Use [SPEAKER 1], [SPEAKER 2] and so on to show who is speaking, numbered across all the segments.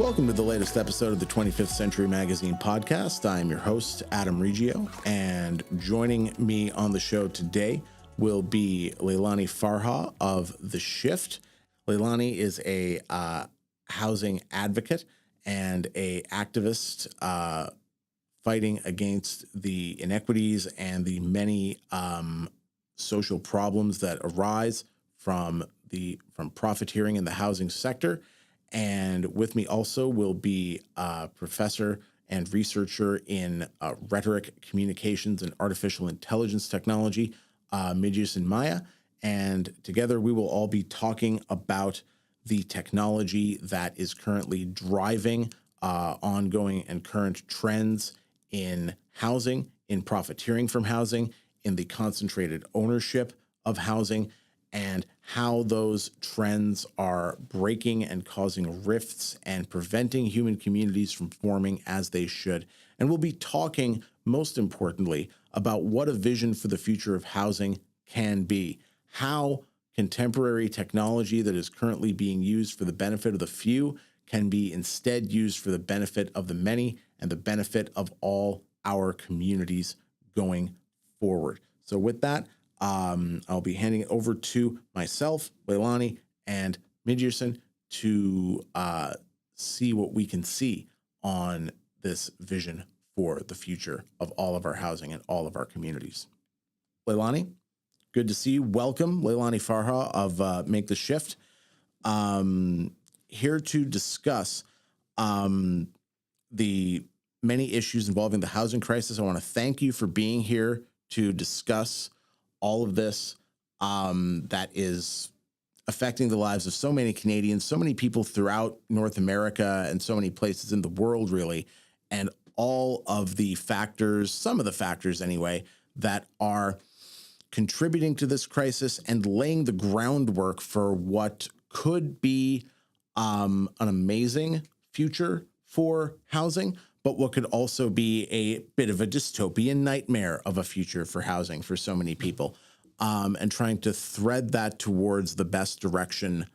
[SPEAKER 1] Welcome to the latest episode of the 25th Century Magazine podcast. I'm your host, Adam Riggio, and joining me on the show today will be Leilani Farha of The Shift. Leilani is a housing advocate and a activist fighting against the inequities and the many social problems that arise from profiteering in the housing sector. And with me also will be a professor and researcher in rhetoric, communications, and artificial intelligence technology, Midierson Maia. And together we will all be talking about the technology that is currently driving ongoing and current trends in housing, in profiteering from housing, in the concentrated ownership of housing, and how those trends are breaking and causing rifts and preventing human communities from forming as they should. And we'll be talking, most importantly, about what a vision for the future of housing can be, how contemporary technology that is currently being used for the benefit of the few can be instead used for the benefit of the many and the benefit of all our communities going forward. So with that, I'll be handing it over to myself, Leilani, and Midierson to see what we can see on this vision for the future of all of our housing and all of our communities. Leilani, good to see you. Welcome, Leilani Farha of Make the Shift. Here to discuss the many issues involving the housing crisis. I want to thank you for being here to discuss all of this that is affecting the lives of so many Canadians, so many people throughout North America and so many places in the world, really, and all of the factors, some of the factors anyway, that are contributing to this crisis and laying the groundwork for what could be an amazing future for housing, but what could also be a bit of a dystopian nightmare of a future for housing for so many people, and trying to thread that towards the best direction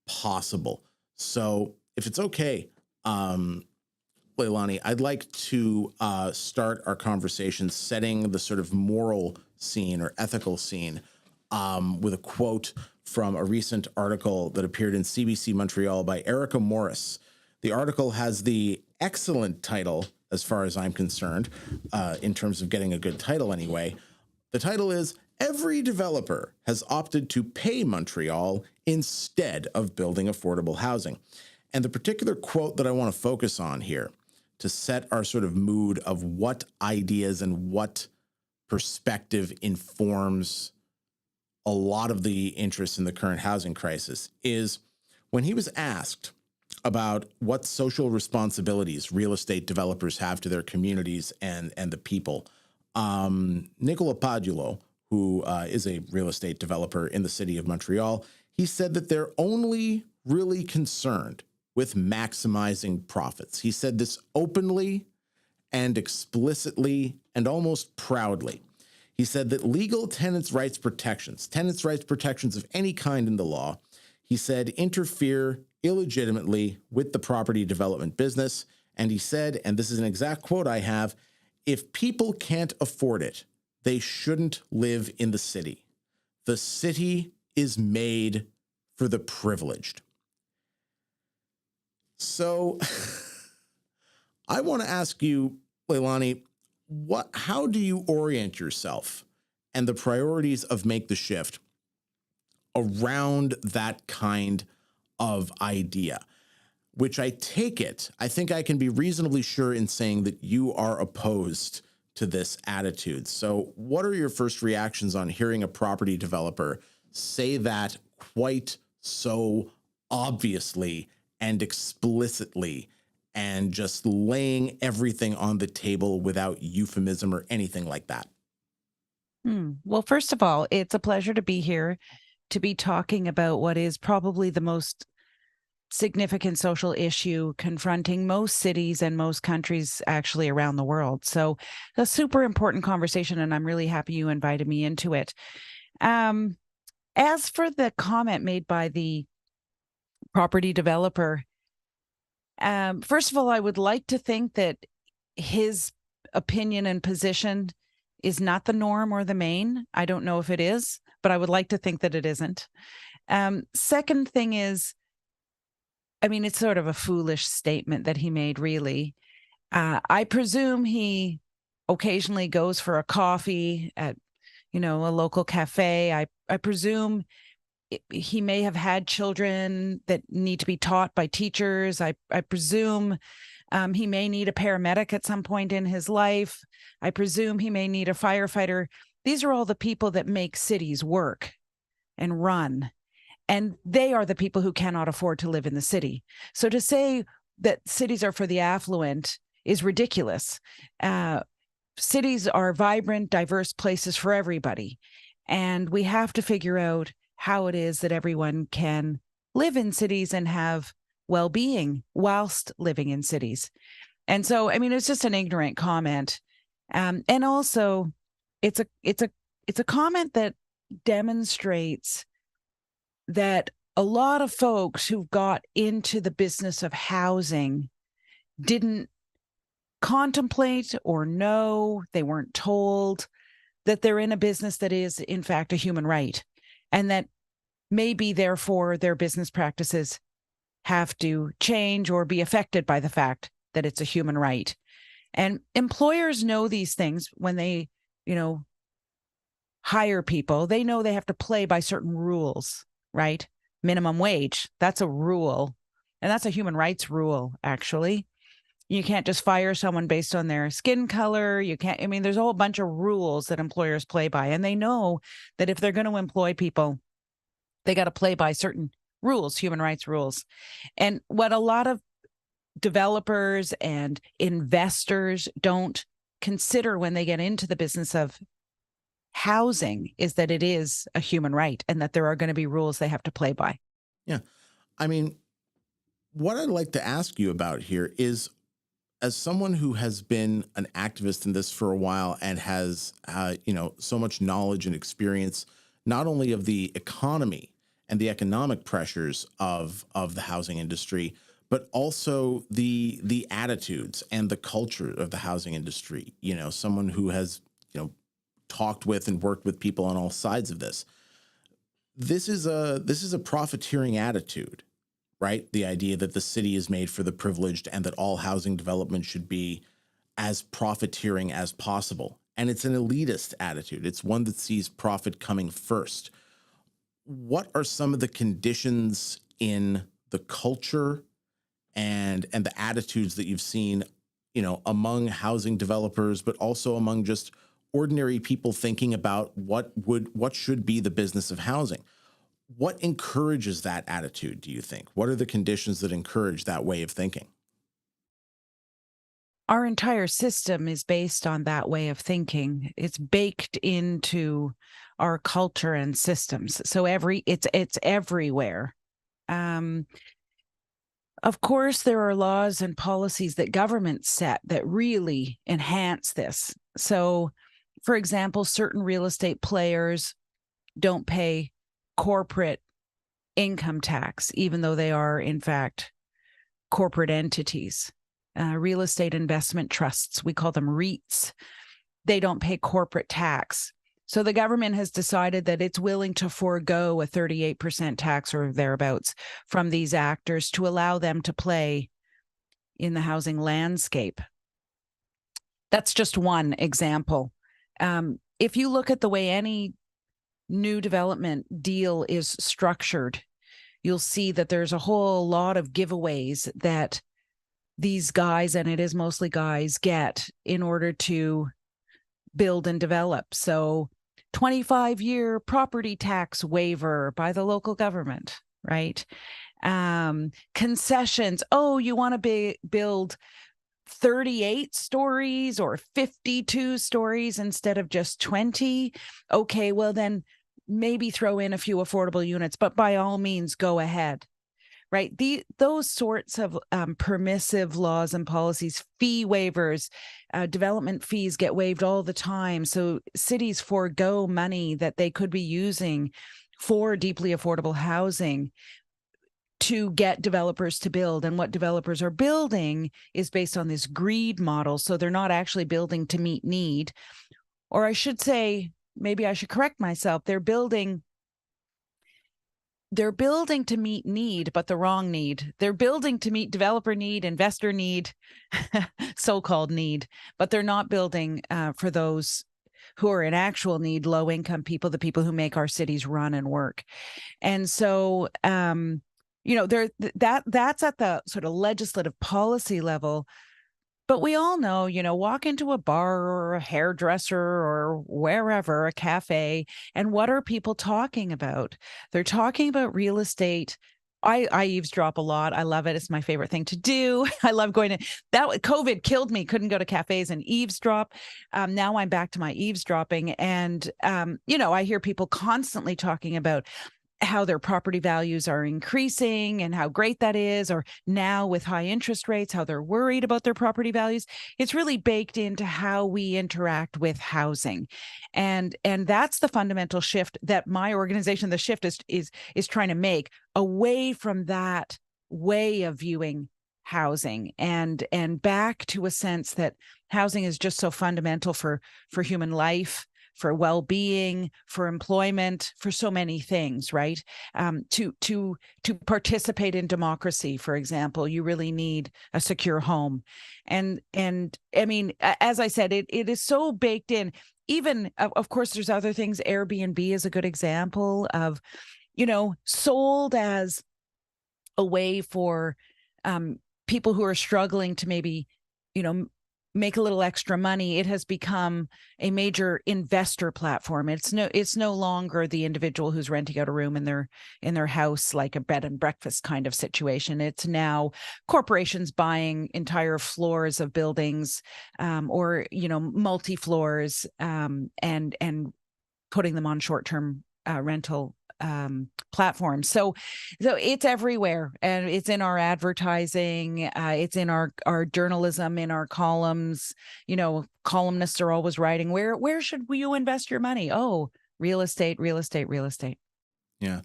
[SPEAKER 1] possible. So if it's okay, Leilani, I'd like to start our conversation setting the sort of moral scene or ethical scene with a quote from a recent article that appeared in CBC Montreal by Erica Morris. The article has the excellent title, as far as I'm concerned, in terms of getting a good title anyway. The title is, "Every Developer Has Opted to Pay Montreal Instead of Building Affordable Housing." And the particular quote that I want to focus on here to set our sort of mood of what ideas and what perspective informs a lot of the interest in the current housing crisis is when he was asked about what social responsibilities real estate developers have to their communities and the people. Nicola Padulo, who is a real estate developer in the city of Montreal, he said that they're only really concerned with maximizing profits. He said this openly and explicitly and almost proudly. He said that legal tenants' rights protections of any kind in the law, he said, interfere illegitimately with the property development business. And he said, and this is an exact quote I have, "If people can't afford it, they shouldn't live in the city. The city is made for the privileged." So I want to ask you, Leilani, how do you orient yourself and the priorities of Make the Shift around that kind of idea, which I think I can be reasonably sure in saying that you are opposed to this attitude. So what are your first reactions on hearing a property developer say that quite so obviously and explicitly and just laying everything on the table without euphemism or anything like that?
[SPEAKER 2] Well, first of all, it's a pleasure to be here to be talking about what is probably the most significant social issue confronting most cities and most countries actually around the world. So a super important conversation, and I'm really happy you invited me into it. As for the comment made by the property developer, First of all, I would like to think that his opinion and position is not the norm or the main. I don't know if it is, but I would like to think that it isn't. Second thing is, I mean, it's sort of a foolish statement that he made, really. I presume he occasionally goes for a coffee at, a local cafe. I presume he may have had children that need to be taught by teachers. I presume he may need a paramedic at some point in his life. I presume he may need a firefighter. These are all the people that make cities work and run. And they are the people who cannot afford to live in the city. So to say that cities are for the affluent is ridiculous. Cities are vibrant, diverse places for everybody. And we have to figure out how it is that everyone can live in cities and have well-being whilst living in cities. And so, I mean, it's just an ignorant comment. And also it's a comment that demonstrates that a lot of folks who got into the business of housing didn't contemplate or know, they weren't told that they're in a business that is, in fact, a human right, and that maybe, therefore, their business practices have to change or be affected by the fact that it's a human right. And employers know these things when they, hire people. They know they have to play by certain rules, right? Minimum wage, that's a rule. And that's a human rights rule, actually. You can't just fire someone based on their skin color. You can't, I mean, there's a whole bunch of rules that employers play by. And they know that if they're going to employ people, they got to play by certain rules, human rights rules. And what a lot of developers and investors don't consider when they get into the business of housing is that it is a human right and that there are going to be rules they have to play by.
[SPEAKER 1] Yeah. I mean, what I'd like to ask you about here is, as someone who has been an activist in this for a while and has, so much knowledge and experience, not only of the economy and the economic pressures of the housing industry, but also the attitudes and the culture of the housing industry. Someone who has, talked with and worked with people on all sides of this. This is a profiteering attitude, right? The idea that the city is made for the privileged and that all housing development should be as profiteering as possible. And it's an elitist attitude. It's one that sees profit coming first. What are some of the conditions in the culture and the attitudes that you've seen, among housing developers, but also among just ordinary people thinking about what should be the business of housing? What encourages that attitude, do you think? What are the conditions that encourage that way of thinking?
[SPEAKER 2] Our entire system is based on that way of thinking. It's baked into our culture and systems. So it's everywhere. Of course, there are laws and policies that governments set that really enhance this. So, for example, certain real estate players don't pay corporate income tax, even though they are, in fact, corporate entities. Real estate investment trusts, we call them REITs, they don't pay corporate tax. So the government has decided that it's willing to forego a 38% tax or thereabouts from these actors to allow them to play in the housing landscape. That's just one example. If you look at the way any new development deal is structured, you'll see that there's a whole lot of giveaways that these guys, and it is mostly guys, get in order to build and develop. So 25-year property tax waiver by the local government, right? Concessions. Oh, you want to build 38 stories or 52 stories instead of just 20? Okay, well then maybe throw in a few affordable units, but by all means go ahead, right? Those sorts of permissive laws and policies, fee waivers, development fees get waived all the time. So cities forego money that they could be using for deeply affordable housing. to get developers to build. And what developers are building is based on this greed model. So they're not actually building to meet need. Or I should say, maybe I should correct myself. They're building to meet need, but the wrong need. They're building to meet developer need, investor need, so-called need, but they're not building for those who are in actual need, low-income people, the people who make our cities run and work. And so, that's at the sort of legislative policy level. But we all know, walk into a bar or a hairdresser or wherever, a cafe, and what are people talking about? They're talking about real estate. I eavesdrop a lot. I love it. It's my favorite thing to do. I love going to that. COVID killed me. Couldn't go to cafes and eavesdrop. Now I'm back to my eavesdropping. And, I hear people constantly talking about how their property values are increasing and how great that is, or now with high interest rates, how they're worried about their property values. It's really baked into how we interact with housing. And that's the fundamental shift that my organization, The Shift, is trying to make, away from that way of viewing housing and back to a sense that housing is just so fundamental for human life, for well-being, for employment, for so many things, right? To participate in democracy, for example, you really need a secure home. And I mean, as I said, it is so baked in. Even, of course, there's other things. Airbnb is a good example of, sold as a way for people who are struggling to maybe, make a little extra money. It has become a major investor platform. It's no longer the individual who's renting out a room in their house, like a bed and breakfast kind of situation. It's now corporations buying entire floors of buildings, or multi floors, and putting them on short-term rental platforms. So it's everywhere, and it's in our advertising, it's in our journalism, in our columns. Columnists are always writing, where should you invest your money? Oh, real estate.
[SPEAKER 1] Yeah.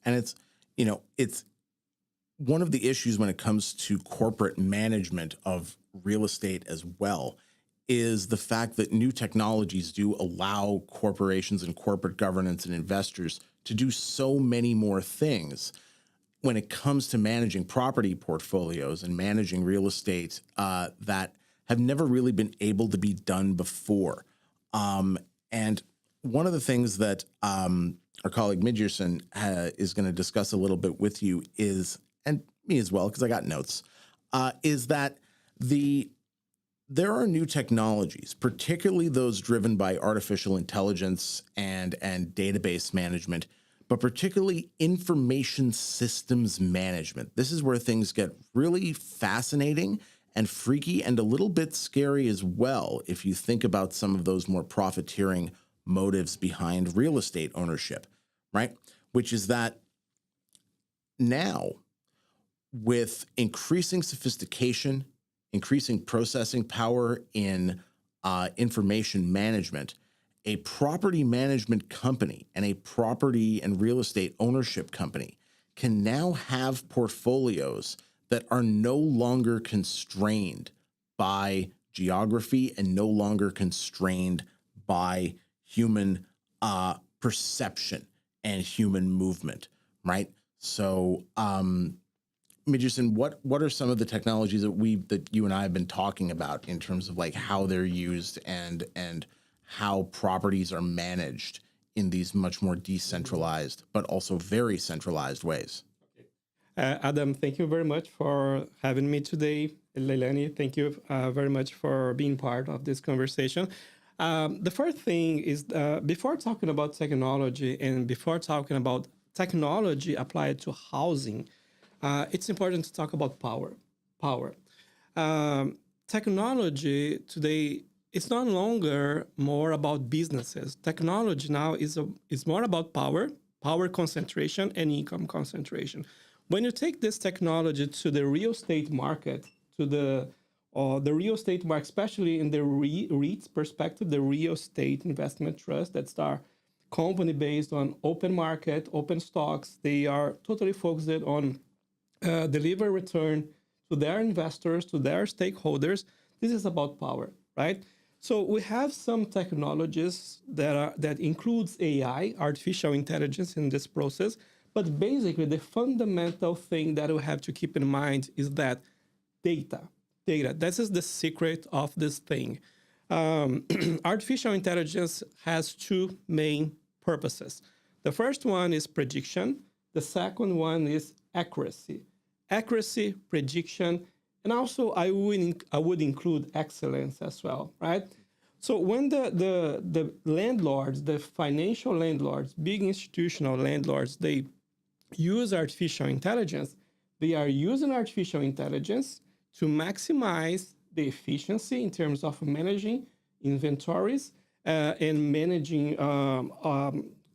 [SPEAKER 1] And it's one of the issues when it comes to corporate management of real estate as well, is the fact that new technologies do allow corporations and corporate governance and investors to do so many more things when it comes to managing property portfolios and managing real estate that have never really been able to be done before. And one of the things that our colleague Midierson is going to discuss a little bit with you is, and me as well, because I got notes, is that there are new technologies, particularly those driven by artificial intelligence and database management, but particularly information systems management. This is where things get really fascinating and freaky and a little bit scary as well, if you think about some of those more profiteering motives behind real estate ownership, right? Which is that now, with increasing sophistication, increasing processing power in information management, a property management company and a property and real estate ownership company can now have portfolios that are no longer constrained by geography and no longer constrained by human perception and human movement, right? So, Midierson, what are some of the technologies that you and I have been talking about in terms of like how they're used and how properties are managed in these much more decentralized but also very centralized ways?
[SPEAKER 3] Adam, thank you very much for having me today. Leilani, thank you very much for being part of this conversation. The first thing is, before talking about technology and before talking about technology applied to housing, it's important to talk about power. Technology today is no longer more about businesses. Technology now is more about power concentration and income concentration. When you take this technology to the real estate market, to the real estate market, especially in the REITs perspective, the real estate investment trust, that's our company based on open market, open stocks. They are totally focused on deliver return to their investors, to their stakeholders. This is about power, right? So we have some technologies that includes AI, artificial intelligence, in this process. But basically, the fundamental thing that we have to keep in mind is that data. This is the secret of this thing. Artificial intelligence has two main purposes. The first one is prediction. The second one is accuracy. Accuracy, prediction, and also I would include excellence as well, right? So when the landlords, the financial landlords, big institutional landlords, they use artificial intelligence, they are using artificial intelligence to maximize the efficiency in terms of managing inventories and managing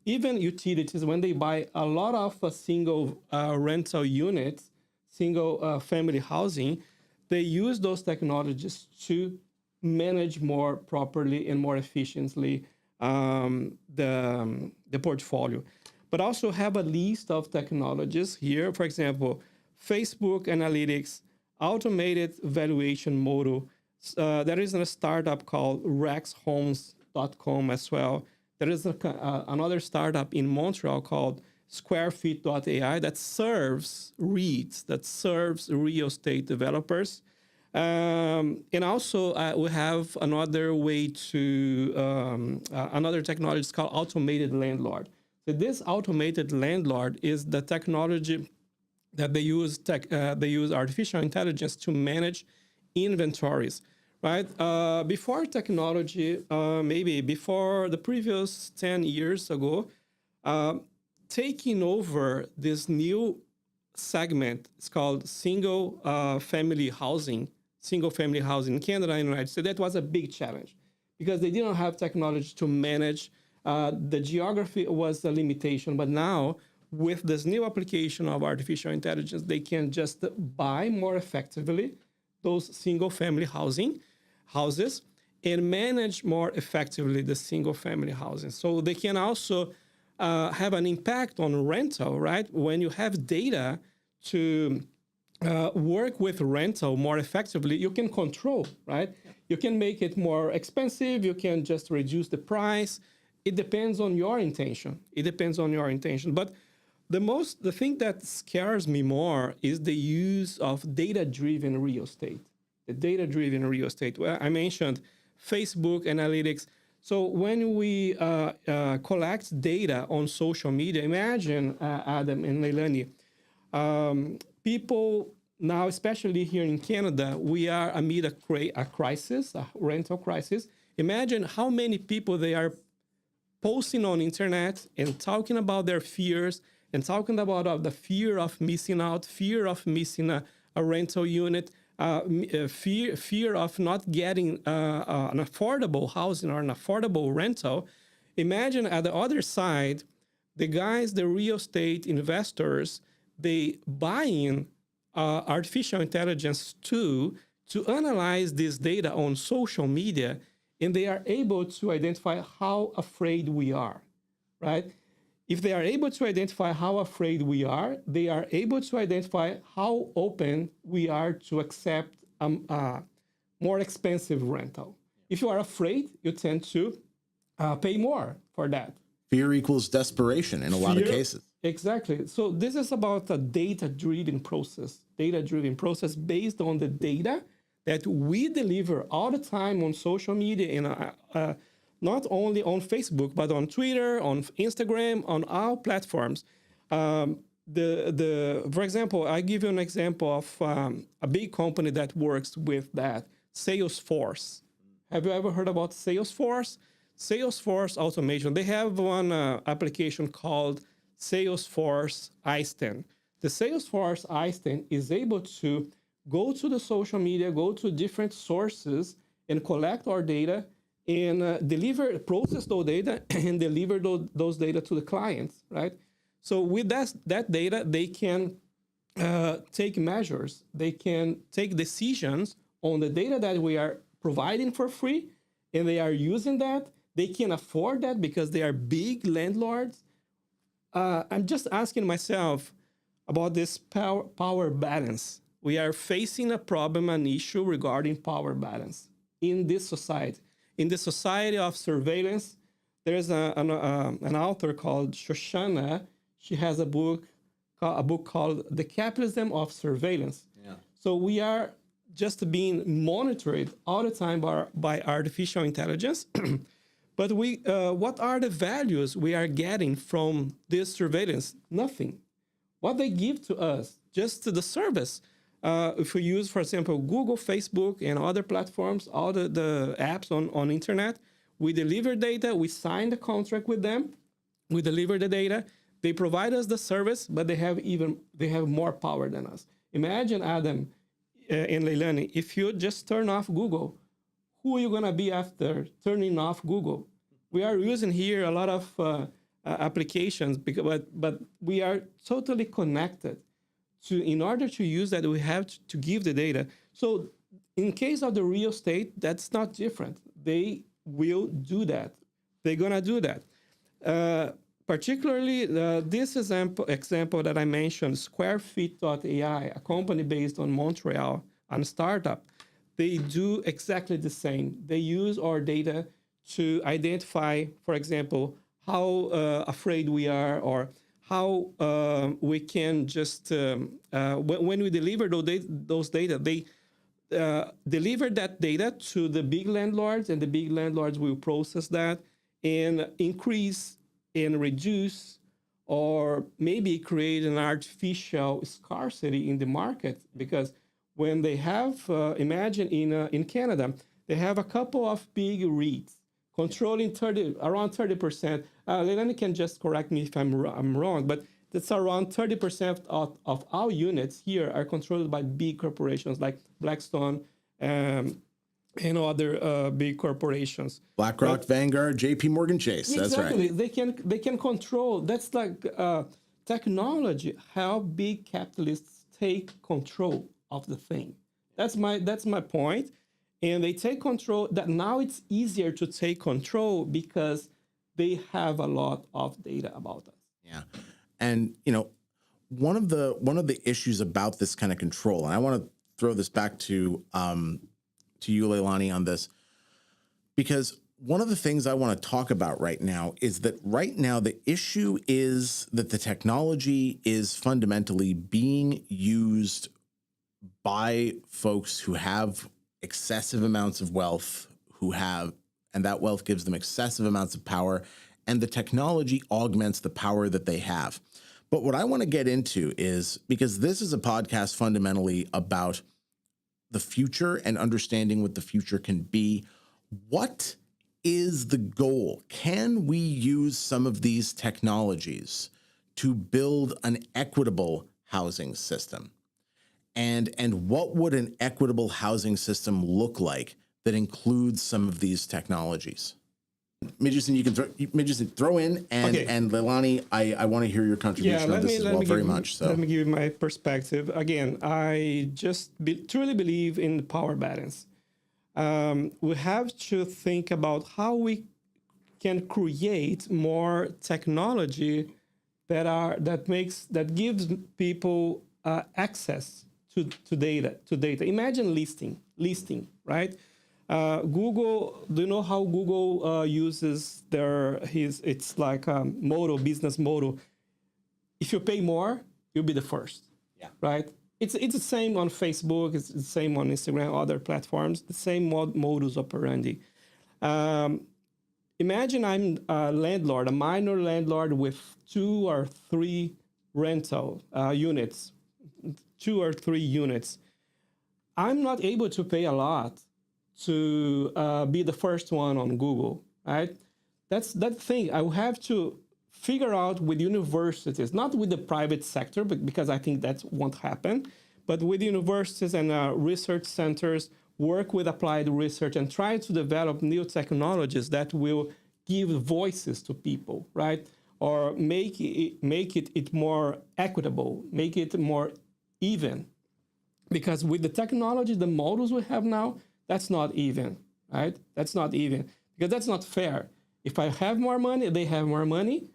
[SPEAKER 3] even utilities. When they buy a lot of single rental units, single family housing, they use those technologies to manage more properly and more efficiently the portfolio. But also have a list of technologies here. For example, Facebook analytics, automated valuation model. There is a startup called rexhomes.com as well. There is another startup in Montreal called squarefeet.ai that serves REITs, that serves real estate developers. And also we have another way to, another technology is called automated landlord. So this automated landlord is the technology that they use artificial intelligence to manage inventories, right? Before technology, maybe before the previous 10 years ago, taking over this new segment, it's called single family housing in Canada and United States. That was a big challenge because they didn't have technology to manage. The geography was a limitation, but now with this new application of artificial intelligence, they can just buy more effectively those single family houses and manage more effectively the single family housing. So they can also have an impact on rental, right? When you have data to work with rental more effectively, you can control, right? You can make it more expensive. You can just reduce the price. It depends on your intention. But the thing that scares me more is the use of data-driven real estate. The data-driven real estate. Well, I mentioned Facebook analytics. So when we collect data on social media, imagine, Adam and Leilani, people now, especially here in Canada, we are amid a crisis, a rental crisis. Imagine how many people they are posting on internet and talking about their fears and talking about the fear of missing out, fear of missing a rental unit, fear of not getting an affordable housing or an affordable rental. Imagine at the other side, the real estate investors, they buy in artificial intelligence to analyze this data on social media, and they are able to identify how afraid we are, right? If they are able to identify how afraid we are, they are able to identify how open we are to accept a more expensive rental. If you are afraid, you tend to pay more for that.
[SPEAKER 1] Fear equals desperation in a lot of cases.
[SPEAKER 3] Exactly. So this is about a data-driven process based on the data that we deliver all the time on social media and not only on Facebook, but on Twitter, on Instagram, on our platforms. For example, I give you an example of a big company that works with that, Salesforce. Have you ever heard about Salesforce? Salesforce automation. They have one application called Salesforce Einstein. The Salesforce Einstein is able to go to the social media, go to different sources and collect our data and process those data and deliver those data to the clients, right? So with that data, they can take measures. They can take decisions on the data that we are providing for free, and they are using that. They can afford that because they are big landlords. I'm just asking myself, about this power balance. We are facing a problem, an issue regarding power balance in this society. In the society of surveillance, there's an author called Shoshana. She has a book called The Capitalism of Surveillance. Yeah. So we are just being monitored all the time by artificial intelligence. But what are the values we are getting from this surveillance? Nothing. What they give to us, just the service. If we use, for example, Google, Facebook, and other platforms, all the apps on internet, we deliver data, we sign the contract with them, we deliver the data, they provide us the service, but they have more power than us. Imagine, Adam and Leilani, if you just turn off Google, who are you going to be after turning off Google? We are using here a lot of applications, but we are totally connected. In order to use that, we have to give the data. So in case of the real estate, that's not different. They will do that. They're going to do that. Particularly, this example that I mentioned, SquareFeet.ai, a company based on Montreal, a startup, they do exactly the same. They use our data to identify, for example, how afraid we are, or how we can just, when we deliver those data, they deliver that data to the big landlords, and the big landlords will process that and increase and reduce, or maybe create an artificial scarcity in the market. Because when they have, imagine in Canada, they have a couple of big REITs controlling around 30%. Leilani can just correct me if I'm wrong, but that's around 30% of our units here are controlled by big corporations like Blackstone and other big corporations.
[SPEAKER 1] BlackRock, Vanguard, JP Morgan Chase.
[SPEAKER 3] Exactly.
[SPEAKER 1] That's
[SPEAKER 3] right. They can control. That's like technology, how big capitalists take control of the thing. That's my point. And they take control. That now it's easier to take control because they have a lot of data about us.
[SPEAKER 1] Yeah. And one of the issues about this kind of control, and I want to throw this back to you, Leilani, on this, because one of the things I want to talk about right now is that right now the issue is that the technology is fundamentally being used by folks who have excessive amounts of wealth, and that wealth gives them excessive amounts of power, and the technology augments the power that they have. But what I want to get into is, because this is a podcast fundamentally about the future and understanding what the future can be, what is the goal? Can we use some of these technologies to build an equitable housing system? And what would an equitable housing system look like that includes some of these technologies? Midierson, you can throw in, and
[SPEAKER 3] Okay.
[SPEAKER 1] and Leilani, I want to hear your contribution on this as well, very much. So
[SPEAKER 3] let me give you my perspective. Again, I just truly believe in power balance. We have to think about how we can create more technology that gives people access to data. Imagine listing, right? Google, do you know how Google uses it's like a business model? If you pay more, you'll be the first. Yeah. Right? It's the same on Facebook, it's the same on Instagram, other platforms, the same modus operandi. Imagine I'm a landlord, a minor landlord with 2 or 3 rental units, 2 or 3 units. I'm not able to pay a lot to be the first one on Google, right? That's that thing. I will have to figure out with universities, not with the private sector, but because I think that won't happen, but with universities and research centers, work with applied research and try to develop new technologies that will give voices to people, right? Or make it more equitable, make it more even. Because with the technology, the models we have now, that's not even, right? That's not even, because that's not fair. If I have more money, they have more money,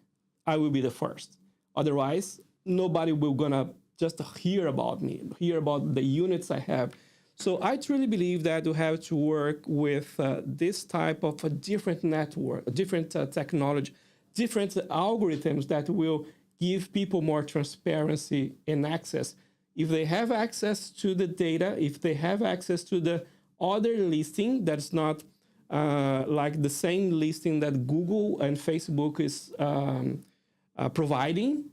[SPEAKER 3] I will be the first. Otherwise, nobody will gonna just hear about me, hear about the units I have. So I truly believe that we have to work with this type of a different network, a different technology, different algorithms that will give people more transparency and access. If they have access to the data, if they have access to the other listing that's not like the same listing that Google and Facebook is providing,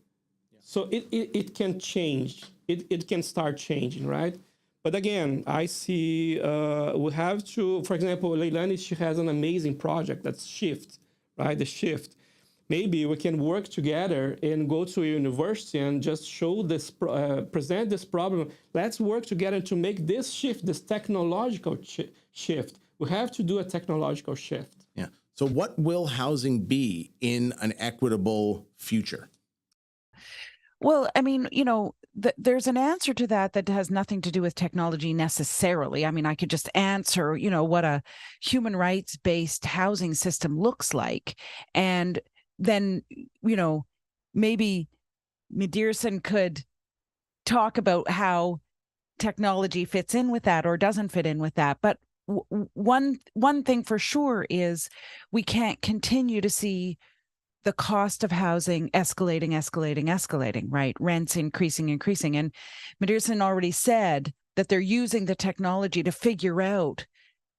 [SPEAKER 3] so it can change. It can start changing, right? But again, I see we have to, for example, Leilani, she has an amazing project that's Shift, right? The Shift. Maybe we can work together and go to a university and just show this, present this problem. Let's work together to make this shift, this technological shift. We have to do a technological shift.
[SPEAKER 1] Yeah. So what will housing be in an equitable future?
[SPEAKER 2] Well, I mean, there's an answer to that has nothing to do with technology necessarily. I mean, I could just answer, what a human rights-based housing system looks like. And then, maybe Midierson could talk about how technology fits in with that or doesn't fit in with that. But one thing for sure is we can't continue to see the cost of housing escalating, right? Rents increasing. And Midierson already said that they're using the technology to figure out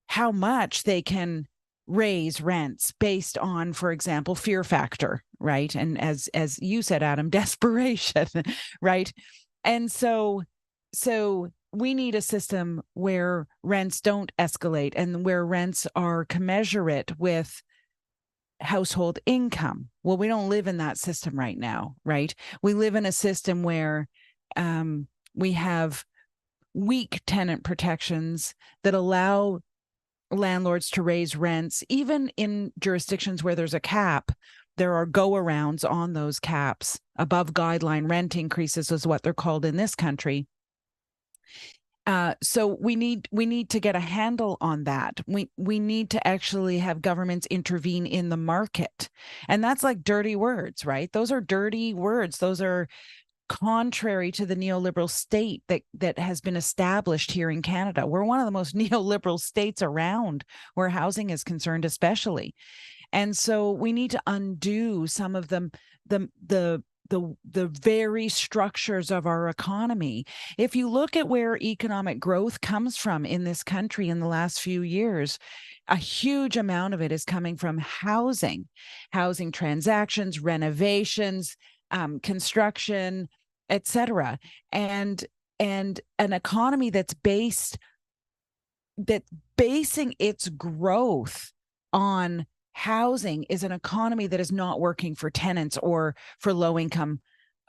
[SPEAKER 2] how much they can raise rents based on, for example, fear factor, right? And as you said, Adam, desperation, right? And so we need a system where rents don't escalate and where rents are commensurate with household income. Well, we don't live in that system right now, right? We live in a system where we have weak tenant protections that allow landlords to raise rents. Even in jurisdictions where there's a cap, there are go-arounds on those caps. Above guideline rent increases is what they're called in this country. So we need to get a handle on that. We need to actually have governments intervene in the market. And that's like dirty words, right? Those are dirty words. Those are contrary to the neoliberal state that has been established here in Canada. We're one of the most neoliberal states around where housing is concerned, especially. And so we need to undo some of the very structures of our economy. If you look at where economic growth comes from in this country in the last few years, a huge amount of it is coming from housing transactions, renovations, construction, etc. And an economy that's basing its growth on housing is an economy that is not working for tenants or for low income,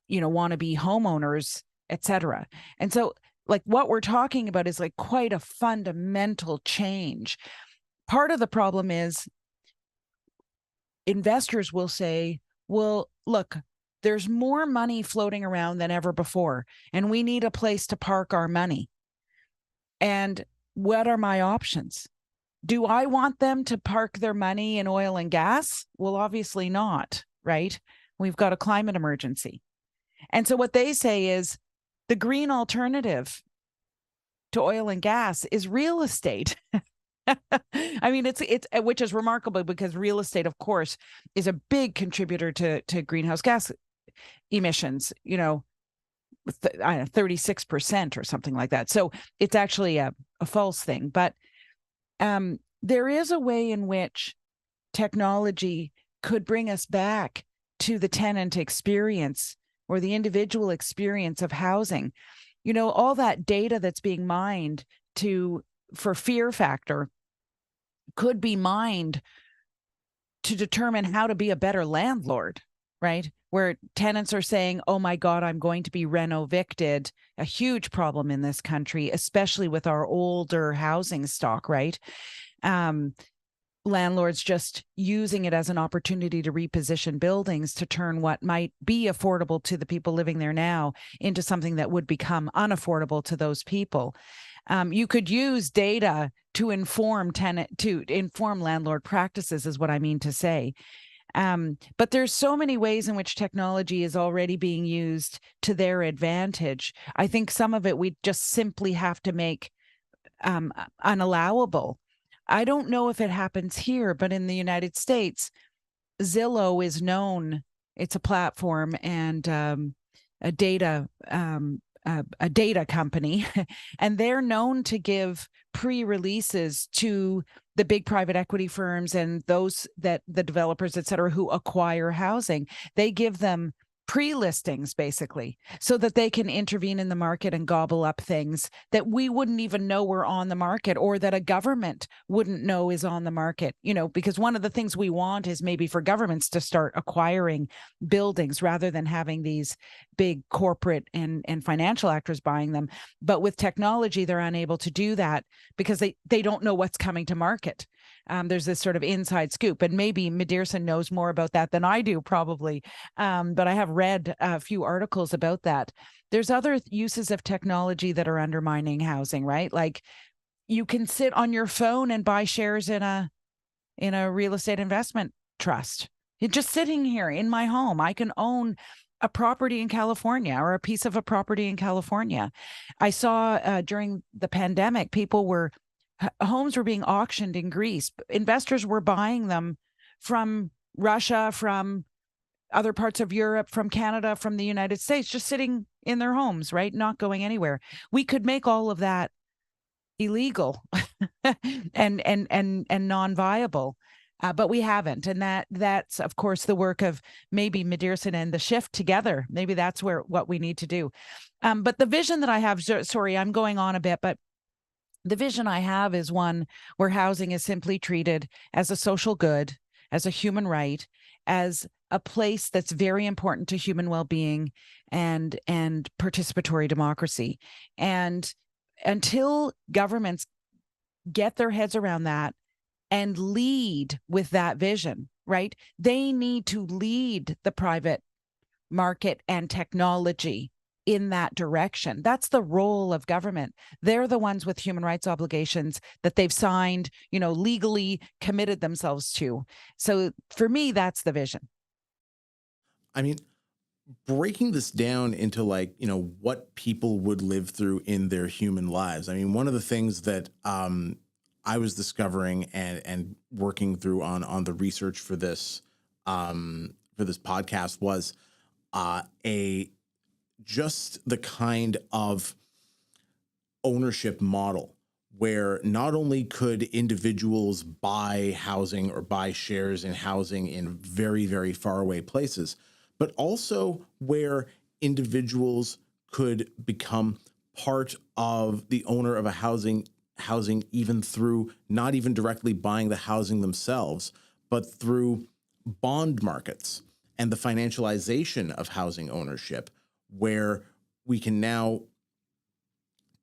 [SPEAKER 2] wannabe homeowners, etc. And so like what we're talking about is like quite a fundamental change. Part of the problem is investors will say, well, look, there's more money floating around than ever before, and we need a place to park our money. And what are my options? Do I want them to park their money in oil and gas? Well, obviously not, right? We've got a climate emergency. And so what they say is the green alternative to oil and gas is real estate. I mean, it's which is remarkable because real estate, of course, is a big contributor to greenhouse gas emissions, 36% or something like that. So it's actually a false thing. But there is a way in which technology could bring us back to the tenant experience or the individual experience of housing. All that data that's being mined for fear factor could be mined to determine how to be a better landlord, right? Where tenants are saying, oh my God, I'm going to be reno-evicted, a huge problem in this country, especially with our older housing stock, right? Landlords just using it as an opportunity to reposition buildings to turn what might be affordable to the people living there now into something that would become unaffordable to those people. You could use data to inform landlord practices, is what I mean to say. But there's so many ways in which technology is already being used to their advantage. I think some of it we just simply have to make unallowable. I don't know if it happens here, but in the United States, Zillow is known. It's a platform and a data company, and they're known to give pre-releases to the big private equity firms and those that the developers, et cetera, who acquire housing. They give them pre-listings basically so that they can intervene in the market and gobble up things that we wouldn't even know were on the market, or that a government wouldn't know is on the market, because one of the things we want is maybe for governments to start acquiring buildings rather than having these big corporate and financial actors buying them. But with technology, they're unable to do that because they don't know what's coming to market. There's this sort of inside scoop, and maybe Midierson knows more about that than I do, probably. But I have read a few articles about that. There's other uses of technology that are undermining housing, right? Like you can sit on your phone and buy shares in a real estate investment trust. You're just sitting here in my home. I can own a property in California or a piece of a property in California. I saw during the pandemic, homes were being auctioned in Greece. Investors were buying them from Russia, from other parts of Europe, from Canada, from the United States, just sitting in their homes, right? Not going anywhere. We could make all of that illegal and non-viable. But we haven't. And that's, of course, the work of maybe Midierson and the Shift together. Maybe that's what we need to do. But the vision that I have, sorry, I'm going on a bit, but the vision I have is one where housing is simply treated as a social good, as a human right, as a place that's very important to human well-being and participatory democracy. And until governments get their heads around that and lead with that vision, right? They need to lead the private market and technology in that direction. That's the role of government. They're the ones with human rights obligations that they've signed, legally committed themselves to. So for me, that's the vision.
[SPEAKER 1] I mean, breaking this down into what people would live through in their human lives. I mean, one of the things that I was discovering and working through on the research for this podcast was just the kind of ownership model where not only could individuals buy housing or buy shares in housing in very, very far away places, but also where individuals could become part of the owner of a housing even through not even directly buying the housing themselves, but through bond markets and the financialization of housing ownership, where we can now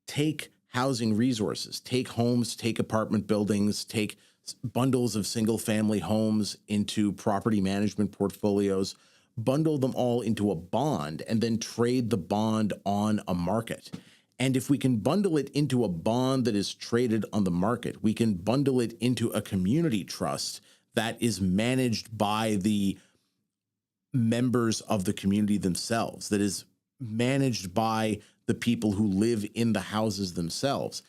[SPEAKER 1] take housing resources, take homes, take apartment buildings, take bundles of single family homes into property management portfolios, bundle them all into a bond, and then trade the bond on a market. And if we can bundle it into a bond that is traded on the market, we can bundle it into a community trust that is managed by the members of the community themselves, that is managed by the people who live in the houses themselves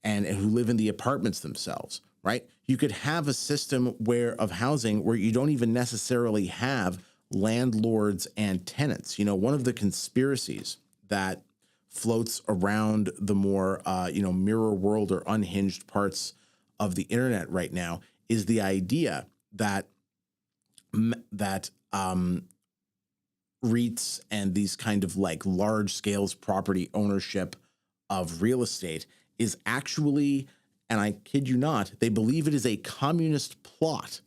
[SPEAKER 1] and who live in the apartments themselves, right? You could have a system of housing where you don't even necessarily have landlords and tenants. One of the conspiracies that floats around the more, mirror world or unhinged parts of the internet right now is the idea that REITs and these kind of large scales property ownership of real estate is actually, and I kid you not, they believe it is a communist plot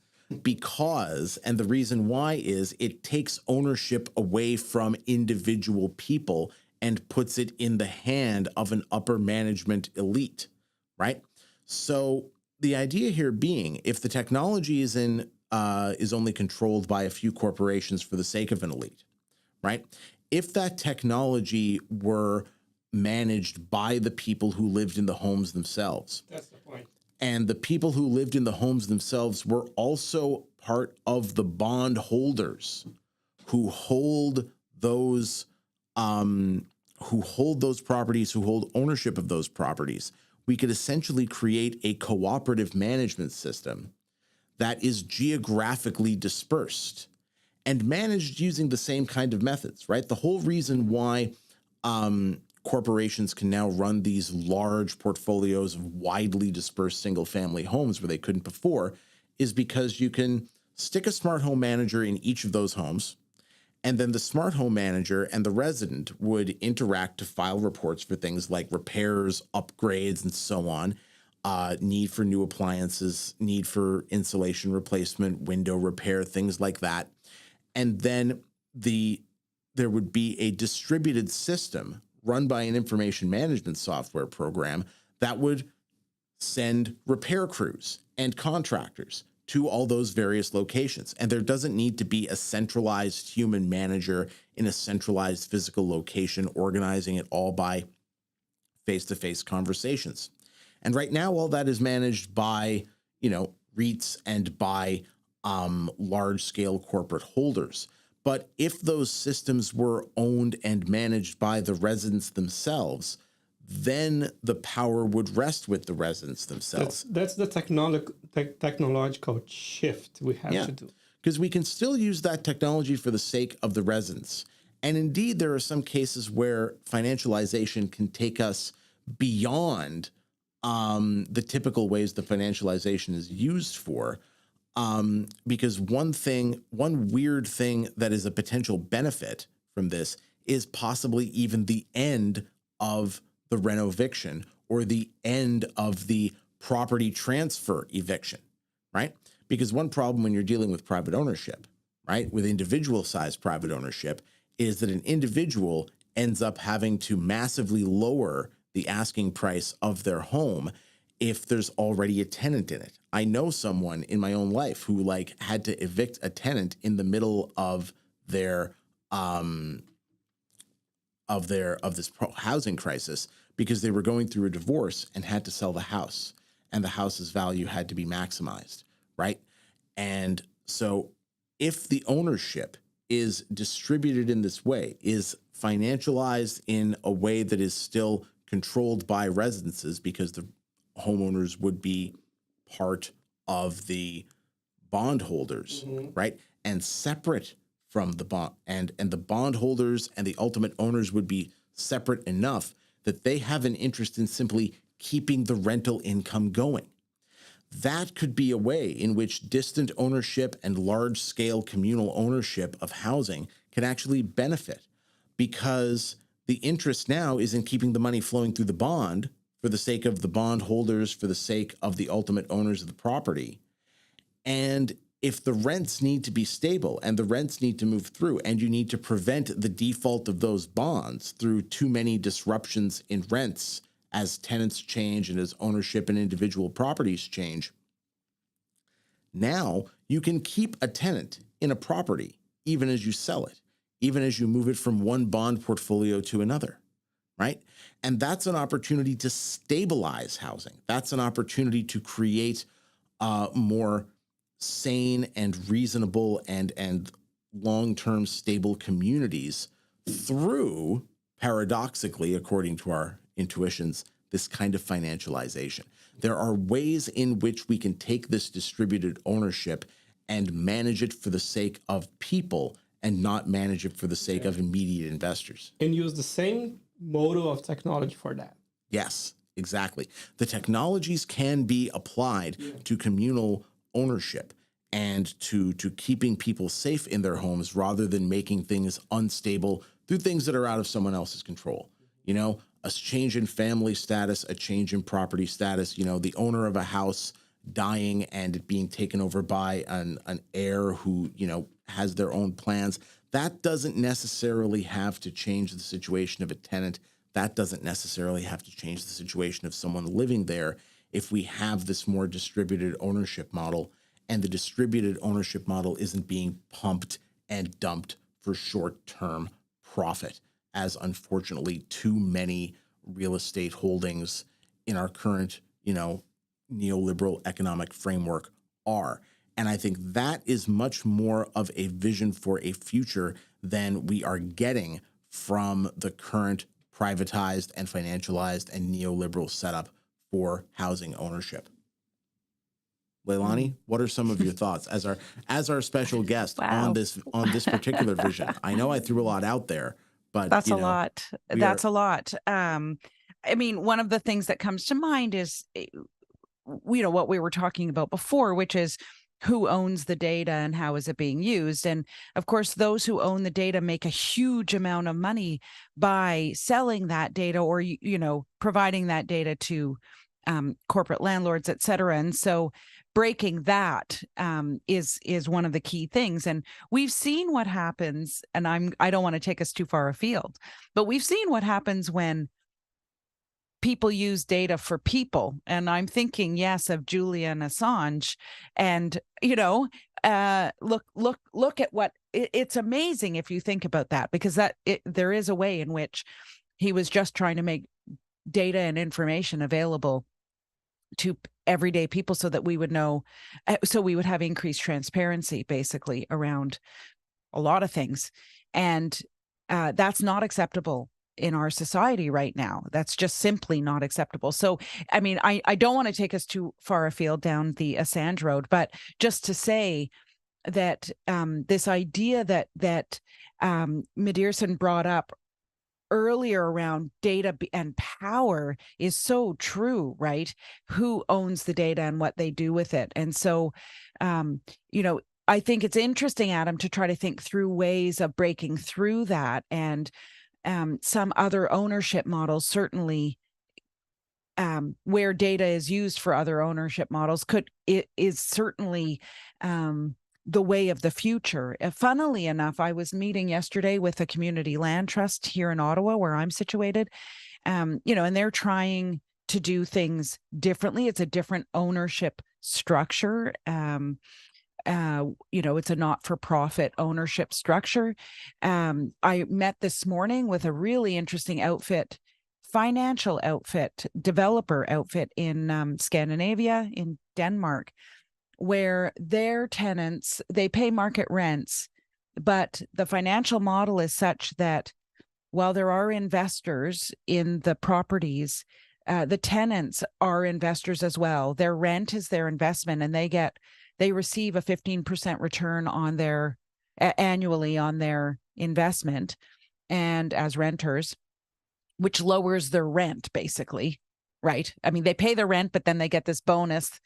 [SPEAKER 1] because, and the reason why is it takes ownership away from individual people and puts it in the hand of an upper management elite, right? So the idea here being, if the technology is only controlled by a few corporations for the sake of an elite, right? If that technology were managed by the people who lived in the homes themselves.
[SPEAKER 3] That's the point.
[SPEAKER 1] And the people who lived in the homes themselves were also part of the bond holders who hold those properties, who hold ownership of those properties, we could essentially create a cooperative management system that is geographically dispersed and managed using the same kind of methods, right? The whole reason why corporations can now run these large portfolios of widely dispersed single-family homes where they couldn't before is because you can stick a smart home manager in each of those homes, and then the smart home manager and the resident would interact to file reports for things like repairs, upgrades, and so on, need for new appliances, need for insulation replacement, window repair, things like that. And then there would be a distributed system run by an information management software program that would send repair crews and contractors to all those various locations. And there doesn't need to be a centralized human manager in a centralized physical location organizing it all by face-to-face conversations. And right now, all that is managed by, REITs and by large-scale corporate holders. But if those systems were owned and managed by the residents themselves, then the power would rest with the residents themselves.
[SPEAKER 3] That's the technological shift we have to do.
[SPEAKER 1] Because we can still use that technology for the sake of the residents. And indeed, there are some cases where financialization can take us beyond the typical ways the financialization is used for. Because one weird thing that is a potential benefit from this is possibly even the end of the renoviction or the end of the property transfer eviction, right? Because one problem when you're dealing with private ownership, right, with individual sized private ownership, is that an individual ends up having to massively lower the asking price of their home if there's already a tenant in it. I know someone in my own life who had to evict a tenant in the middle of their of this housing crisis because they were going through a divorce and had to sell the house, and the house's value had to be maximized, right? And so if the ownership is distributed in this way, is financialized in a way that is still controlled by residences, because the homeowners would be part of the bondholders, right? And separate from the bond, and the bondholders and the ultimate owners would be separate enough that they have an interest in simply keeping the rental income going. That could be a way in which distant ownership and large-scale communal ownership of housing can actually benefit, because the interest now is in keeping the money flowing through the bond for the sake of the bondholders, for the sake of the ultimate owners of the property. And if the rents need to be stable and the rents need to move through, and you need to prevent the default of those bonds through too many disruptions in rents as tenants change and as ownership and individual properties change, now you can keep a tenant in a property even as you sell it, even as you move it from one bond portfolio to another, right? And that's an opportunity to stabilize housing. That's an opportunity to create more sane and reasonable and long-term stable communities through, paradoxically, according to our intuitions, this kind of financialization. There are ways in which we can take this distributed ownership and manage it for the sake of people and not manage it for the sake of immediate investors.
[SPEAKER 3] And use the same model of technology for that.
[SPEAKER 1] Yes, exactly. The technologies can be applied to communal ownership and to keeping people safe in their homes rather than making things unstable through things that are out of someone else's control. A change in family status, a change in property status, the owner of a house dying and it being taken over by an heir who, has their own plans. That doesn't necessarily have to change the situation of a tenant. That doesn't necessarily have to change the situation of someone living there if we have this more distributed ownership model, and the distributed ownership model isn't being pumped and dumped for short-term profit, as unfortunately too many real estate holdings in our current, neoliberal economic framework are. And I think that is much more of a vision for a future than we are getting from the current privatized and financialized and neoliberal setup for housing ownership. Leilani, what are some of your thoughts as our special guest
[SPEAKER 2] Wow.
[SPEAKER 1] on this particular vision? I know I threw a lot out there, but
[SPEAKER 2] That's a lot. That's a lot. I mean, one of the things that comes to mind is, what we were talking about before, which is who owns the data and how is it being used. And of course, those who own the data make a huge amount of money by selling that data or, providing that data to corporate landlords, et cetera. And so breaking that is one of the key things. And we've seen what happens, and I don't want to take us too far afield, but we've seen what happens when people use data for people. And I'm thinking, yes, of Julian Assange. And, look at what it's amazing if you think about that, because there is a way in which he was just trying to make data and information available to everyday people so that we would know, so we would have increased transparency basically around a lot of things. And that's not acceptable in our society right now. That's just simply not acceptable. So, I mean, I don't want to take us too far afield down the Assange road, but just to say that this idea that Midierson brought up earlier around data and power is so true, right? Who owns the data and what they do with it. And so, I think it's interesting, Adam, to try to think through ways of breaking through that. And some other ownership models, certainly where data is used for other ownership models, is certainly the way of the future. Funnily enough, I was meeting yesterday with a community land trust here in Ottawa, where I'm situated, and they're trying to do things differently. It's a different ownership structure. It's a not-for-profit ownership structure. I met this morning with a really interesting financial outfit, developer outfit in Scandinavia, in Denmark, where their tenants, they pay market rents, but the financial model is such that while there are investors in the properties, the tenants are investors as well. Their rent is their investment, and they receive a 15% return on their annually on their investment, and as renters, which lowers their rent basically, right? I mean, they pay their rent, but then they get this bonus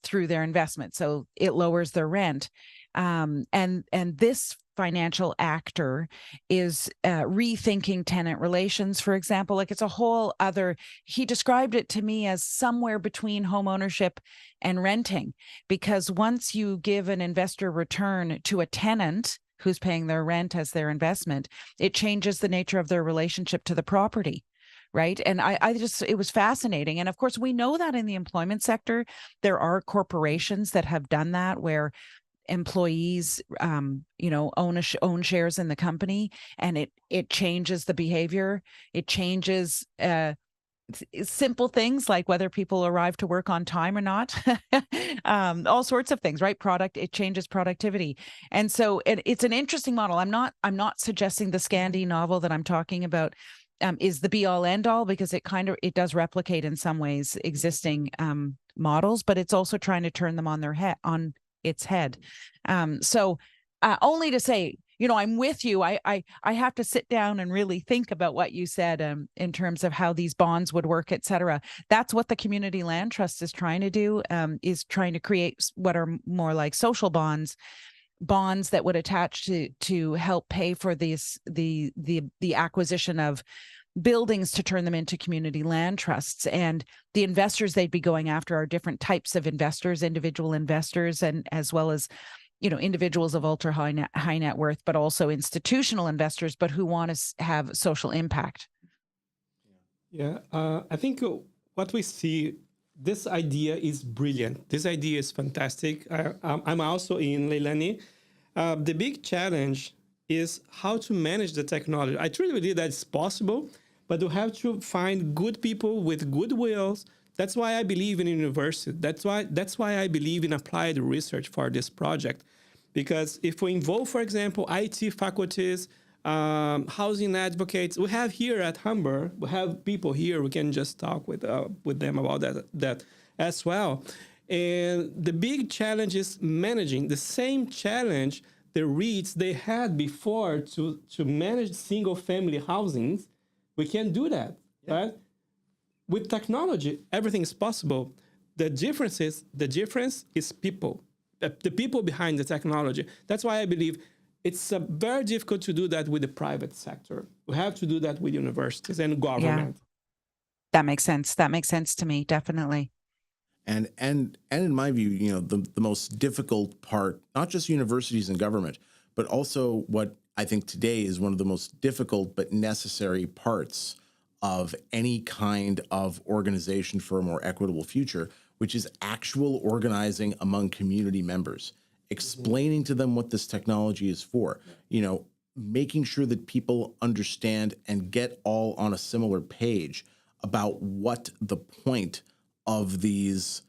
[SPEAKER 2] through their investment, so it lowers their rent. And this financial actor is rethinking tenant relations, for example. Like, it's a whole other, he described it to me as somewhere between home ownership and renting, because once you give an investor return to a tenant who's paying their rent as their investment, it changes the nature of their relationship to the property. Right. And it was fascinating. And of course, we know that in the employment sector, there are corporations that have done that, where employees, own shares in the company, and it changes the behavior. It changes simple things like whether people arrive to work on time or not, all sorts of things, right? It changes productivity. And so it's an interesting model. I'm not suggesting the Scandi novel that I'm talking about is the be all end all, because it does replicate in some ways existing models, but it's also trying to turn them on its head. So only to say, I'm with you. I have to sit down and really think about what you said in terms of how these bonds would work, et cetera. That's what the Community Land Trust is trying to do, is trying to create what are more like social bonds that would attach to help pay for the acquisition of buildings to turn them into community land trusts. And the investors they'd be going after are different types of investors, individual investors, and as well as individuals of ultra high net worth, but also institutional investors, but who want to have social impact.
[SPEAKER 3] Yeah, I think what we see, this idea is brilliant. This idea is fantastic. I'm also in Leilani. The big challenge is how to manage the technology. I truly believe that it's possible, but you have to find good people with good wills That's why I believe in university. That's why I believe in applied research for this project. Because if we involve, for example, IT faculties, housing advocates, we have here at Humber, we have people here, we can just talk with them about that as well. And the big challenge is managing the same challenge the REITs they had before to manage single family housings. We can do that, right? With technology, everything is possible. The difference is people, the people behind the technology. That's why I believe it's very difficult to do that with the private sector. We have to do that with universities and government.
[SPEAKER 2] Yeah. That makes sense. That makes sense to me, definitely.
[SPEAKER 1] And in my view, you know, the most difficult part, not just universities and government, but also what I think today is one of the most difficult but necessary parts of any kind of organization for a more equitable future, which is actual organizing among community members, explaining to them what this technology is for, you know, making sure that people understand and get all on a similar page about what the point of these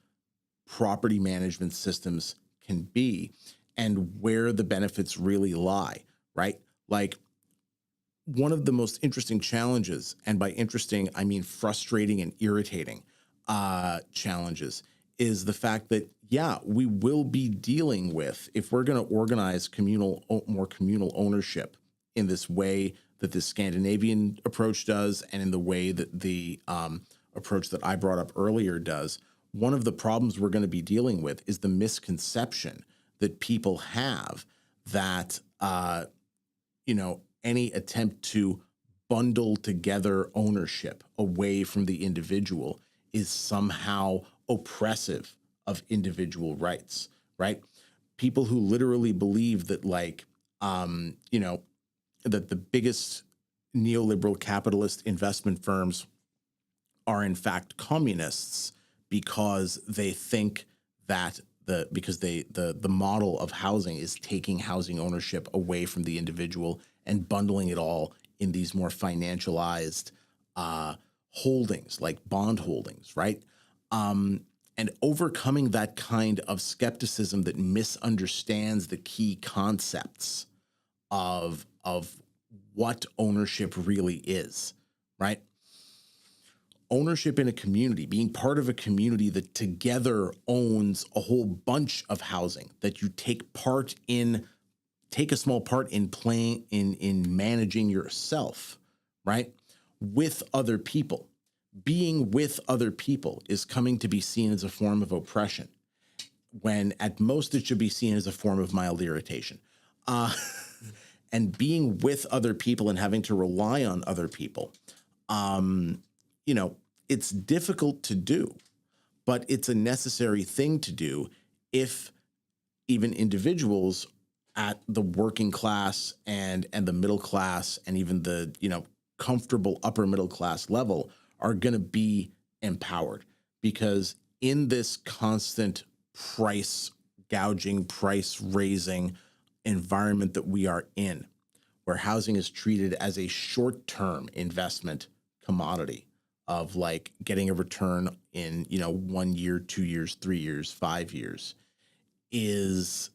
[SPEAKER 1] property management systems can be and where the benefits really lie, right? Like, one of the most interesting challenges, and by interesting, I mean frustrating and irritating challenges, is the fact that, yeah, we will be dealing with, if we're going to organize more communal ownership in this way that the Scandinavian approach does, and in the way that the approach that I brought up earlier does, one of the problems we're going to be dealing with is the misconception that people have that, you know, any attempt to bundle together ownership away from the individual is somehow oppressive of individual rights, right? People who literally believe that, like, you know, that the biggest neoliberal capitalist investment firms are in fact communists because they think that the model of housing is taking housing ownership away from the individual and bundling it all in these more financialized holdings, like bond holdings, right? And overcoming that kind of skepticism that misunderstands the key concepts of what ownership really is, right? Ownership in a community, being part of a community that together owns a whole bunch of housing, that you take a small part in playing in managing yourself, right? With other people. Being with other people is coming to be seen as a form of oppression, when at most it should be seen as a form of mild irritation. And being with other people and having to rely on other people, you know, it's difficult to do, but it's a necessary thing to do if even individuals at the working class and the middle class and even the, you know, comfortable upper middle class level are going to be empowered. Because in this constant price gouging, price raising environment that we are in, where housing is treated as a short-term investment commodity of like getting a return in, you know, 1 year, 2 years, 3 years, 5 years, is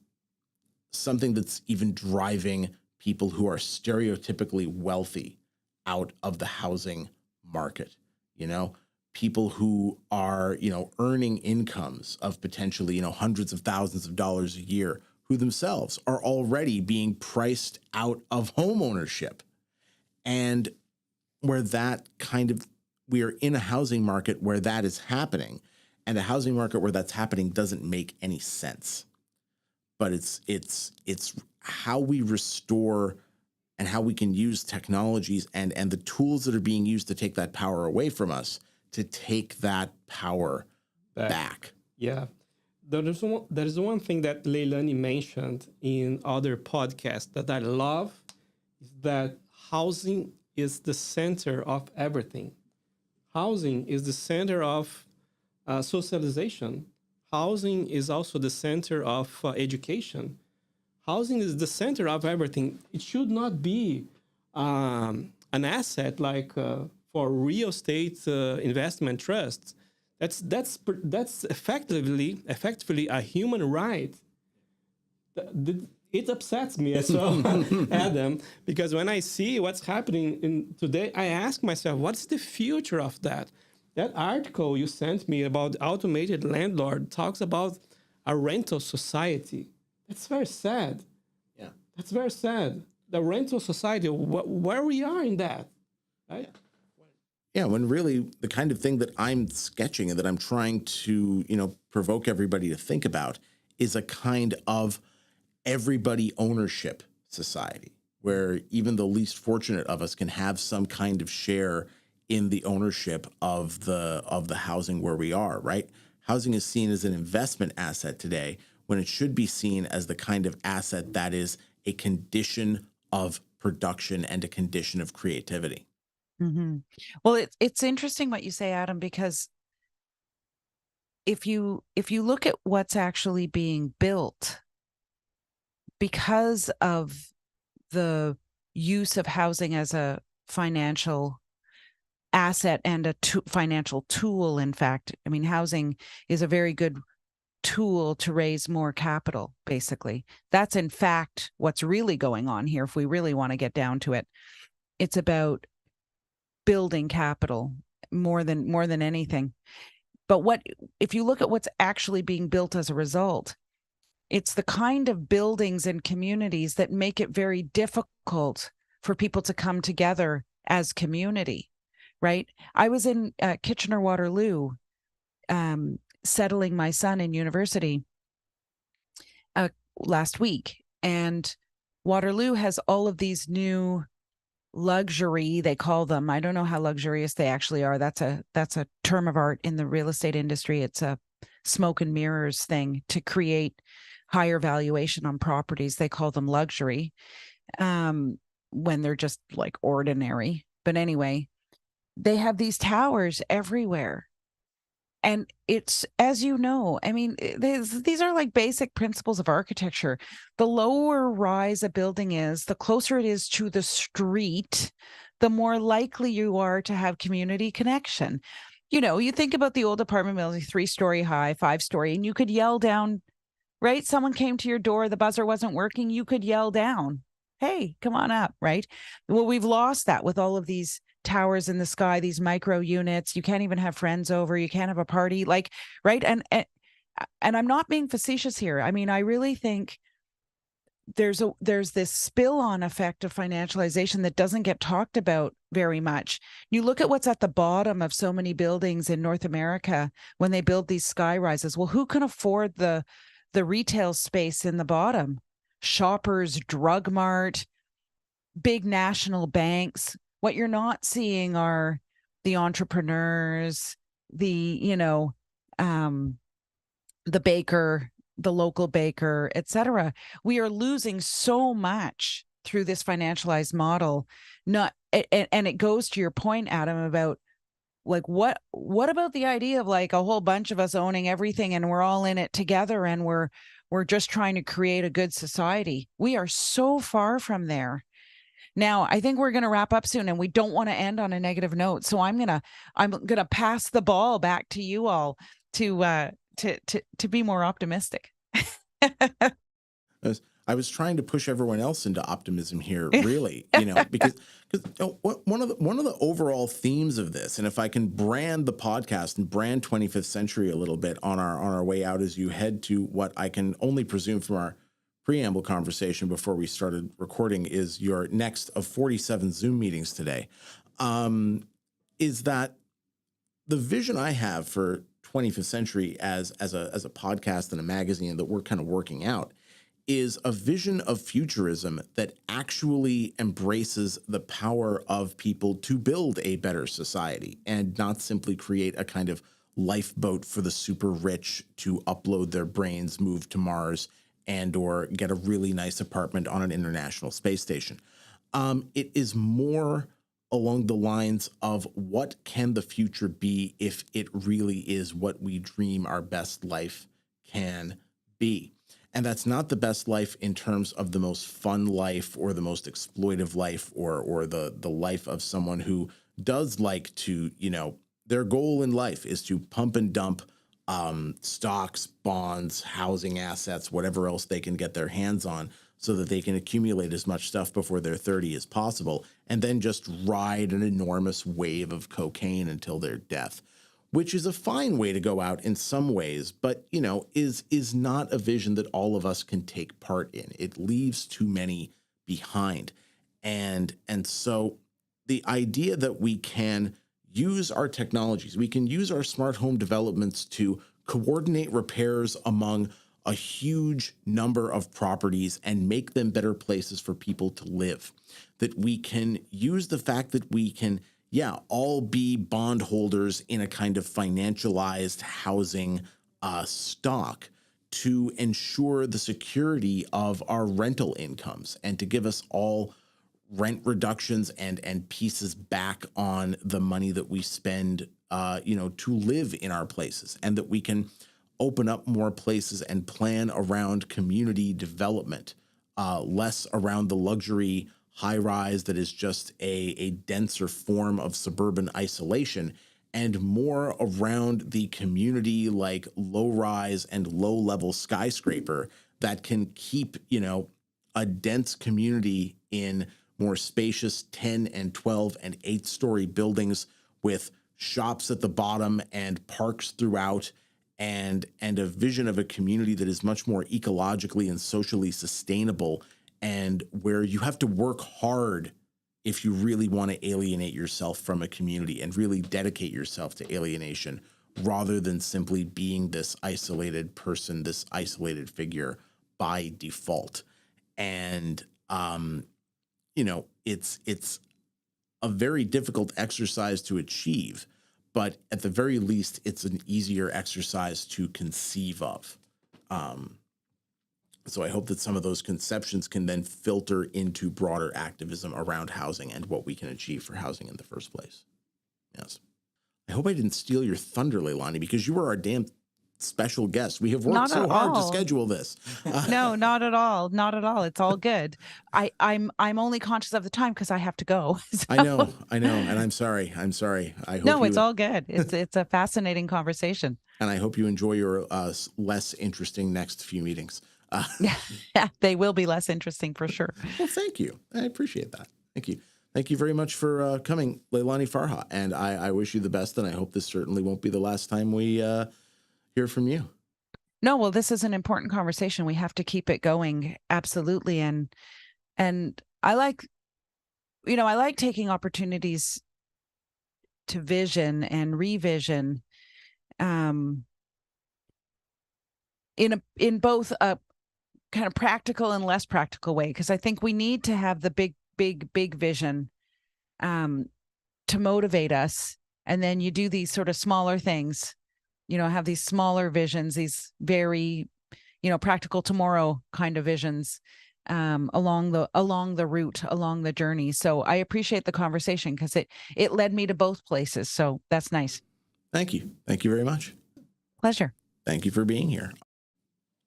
[SPEAKER 1] something that's even driving people who are stereotypically wealthy out of the housing market. You know, people who are, you know, earning incomes of potentially, you know, hundreds of thousands of dollars a year, who themselves are already being priced out of home ownership. And where that kind of, we are in a housing market where that is happening, and a housing market where that's happening doesn't make any sense. But it's how we restore and how we can use technologies and the tools that are being used to take that power away from us to take that power back.
[SPEAKER 3] Yeah. There is one thing that Leilani mentioned in other podcasts that I love, is that housing is the center of everything. Housing is the center of socialization. Housing is also the center of education. Housing is the center of everything. It should not be an asset like for real estate investment trusts. That's effectively a human right. It upsets me as well, Adam, because when I see what's happening in today, I ask myself, what's the future of that? That article you sent me about automated landlord talks about a rental society. That's very sad.
[SPEAKER 1] Yeah.
[SPEAKER 3] That's very sad. The rental society, where we are in that, right?
[SPEAKER 1] Yeah, when really the kind of thing that I'm sketching and that I'm trying to, provoke everybody to think about is a kind of everybody ownership society where even the least fortunate of us can have some kind of share in the ownership of the housing where we are, right? Housing is seen as an investment asset today when it should be seen as the kind of asset that is a condition of production and a condition of creativity.
[SPEAKER 2] Mm-hmm. Well, it's interesting what you say, Adam, because if you look at what's actually being built because of the use of housing as a financial asset and a financial tool, in fact, I mean, housing is a very good tool to raise more capital, basically. That's in fact what's really going on here. If we really want to get down to it, it's about building capital more than anything. But if you look at what's actually being built as a result, it's the kind of buildings and communities that make it very difficult for people to come together as community, right? I was in Kitchener-Waterloo, settling my son in university last week, and Waterloo has all of these new luxury, they call them. I don't know how luxurious they actually are. That's a term of art in the real estate industry. It's a smoke and mirrors thing to create higher valuation on properties. They call them luxury when they're just like ordinary. But anyway, they have these towers everywhere. And it's, as you know, I mean, these are like basic principles of architecture. The lower rise a building is, the closer it is to the street, the more likely you are to have community connection. You think about the old apartment buildings, 3-story high, 5-story, and you could yell down, right? Someone came to your door, the buzzer wasn't working, you could yell down, hey, come on up, right? Well, we've lost that with all of these towers in the sky, these micro units. You can't even have friends over. You can't have a party, right? And I'm not being facetious here. I mean, I really think there's this spill-on effect of financialization that doesn't get talked about very much. You look at what's at the bottom of so many buildings in North America when they build these sky rises. Well, who can afford the retail space in the bottom? Shoppers, Drug Mart, big national banks. What you're not seeing are the entrepreneurs, the baker, the local baker, etc. We are losing so much through this financialized model. And it goes to your point, Adam, about like what about the idea of like a whole bunch of us owning everything and we're all in it together and we're just trying to create a good society. We are so far from there. Now, I think we're going to wrap up soon and we don't want to end on a negative note. So I'm going to pass the ball back to you all to be more optimistic.
[SPEAKER 1] I was trying to push everyone else into optimism here, really, because one of the overall themes of this, and if I can brand the podcast and brand 25th Century a little bit on our way out as you head to what I can only presume from our preamble conversation before we started recording is your next of 47 Zoom meetings today, is that the vision I have for 25th Century as a podcast and a magazine that we're kind of working out is a vision of futurism that actually embraces the power of people to build a better society and not simply create a kind of lifeboat for the super rich to upload their brains, move to Mars, and or get a really nice apartment on an international space station. It is more along the lines of what can the future be if it really is what we dream our best life can be. And that's not the best life in terms of the most fun life or the most exploitive life or the life of someone who does like to, their goal in life is to pump and dump stocks, bonds, housing assets, whatever else they can get their hands on, so that they can accumulate as much stuff before they're 30 as possible, and then just ride an enormous wave of cocaine until their death, which is a fine way to go out in some ways, but, you know, is not a vision that all of us can take part in. It leaves too many behind. And so the idea that we can use our technologies, we can use our smart home developments to coordinate repairs among a huge number of properties and make them better places for people to live. That we can use the fact that we can, all be bondholders in a kind of financialized housing stock to ensure the security of our rental incomes and to give us all rent reductions and pieces back on the money that we spend, to live in our places, and that we can open up more places and plan around community development, less around the luxury high rise that is just a denser form of suburban isolation, and more around the community like low rise and low level skyscraper that can keep, a dense community in more spacious 10 and 12 and 8-story buildings with shops at the bottom and parks throughout, and a vision of a community that is much more ecologically and socially sustainable, and where you have to work hard if you really want to alienate yourself from a community and really dedicate yourself to alienation, rather than simply being this isolated person, this isolated figure by default. And, it's a very difficult exercise to achieve, but at the very least, it's an easier exercise to conceive of. So I hope that some of those conceptions can then filter into broader activism around housing and what we can achieve for housing in the first place. Yes. I hope I didn't steal your thunder, Leilani, because you were our damn special guest. We have worked so hard to schedule this.
[SPEAKER 2] No, not at all. Not at all. It's all good. I'm only conscious of the time because I have to go. So.
[SPEAKER 1] I know. And I'm sorry. I hope
[SPEAKER 2] it's all good. It's a fascinating conversation.
[SPEAKER 1] And I hope you enjoy your less interesting next few meetings.
[SPEAKER 2] Yeah, they will be less interesting for sure.
[SPEAKER 1] Well, thank you. I appreciate that. Thank you. Thank you very much for coming, Leilani Farha. And I wish you the best. And I hope this certainly won't be the last time we hear from you.
[SPEAKER 2] No, well, this is an important conversation. We have to keep it going. Absolutely. And I like taking opportunities to vision and revision in both a kind of practical and less practical way, because I think we need to have the big vision to motivate us, and then you do these sort of smaller things, have these smaller visions, these very practical tomorrow kind of visions along the route, along the journey. So I appreciate the conversation because it led me to both places, so that's nice.
[SPEAKER 1] Thank you very much.
[SPEAKER 2] Pleasure.
[SPEAKER 1] Thank you for being here.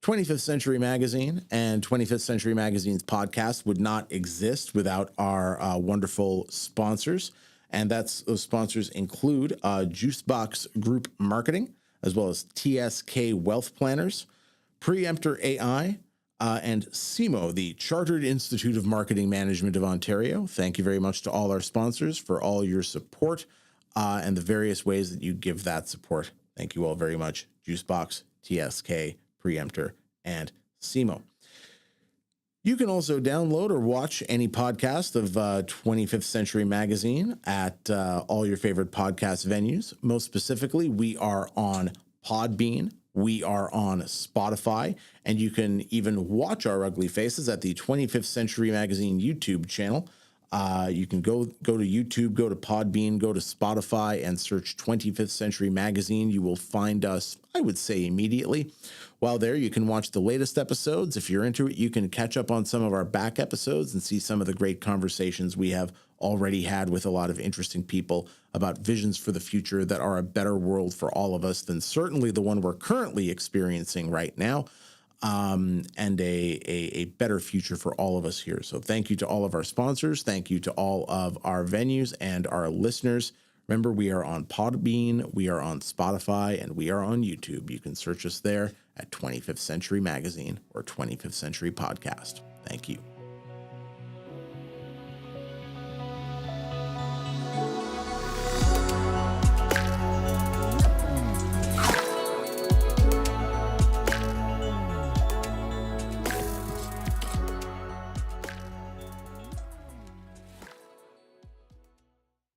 [SPEAKER 1] 25th Century Magazine and 25th Century Magazine's podcast would not exist without our wonderful sponsors. And those sponsors include Juicebox Group Marketing, as well as TSK Wealth Planners, Preemptor AI, and CIMO, the Chartered Institute of Marketing Management of Ontario. Thank you very much to all our sponsors for all your support and the various ways that you give that support. Thank you all very much. Juicebox, TSK, Preemptor, and CIMO. You can also download or watch any podcast of 25th Century Magazine at all your favorite podcast venues. Most specifically, we are on Podbean, we are on Spotify, and you can even watch our ugly faces at the 25th Century Magazine YouTube channel. You can go to YouTube, go to Podbean, go to Spotify, and search 25th Century Magazine. You will find us, I would say, immediately. While there, you can watch the latest episodes. If you're into it, you can catch up on some of our back episodes and see some of the great conversations we have already had with a lot of interesting people about visions for the future that are a better world for all of us than certainly the one we're currently experiencing right now. And a better future for all of us here. So thank you to all of our sponsors. Thank you to all of our venues and our listeners. Remember, we are on Podbean, we are on Spotify, and we are on YouTube. You can search us there at 25th Century Magazine or 25th Century Podcast. Thank you.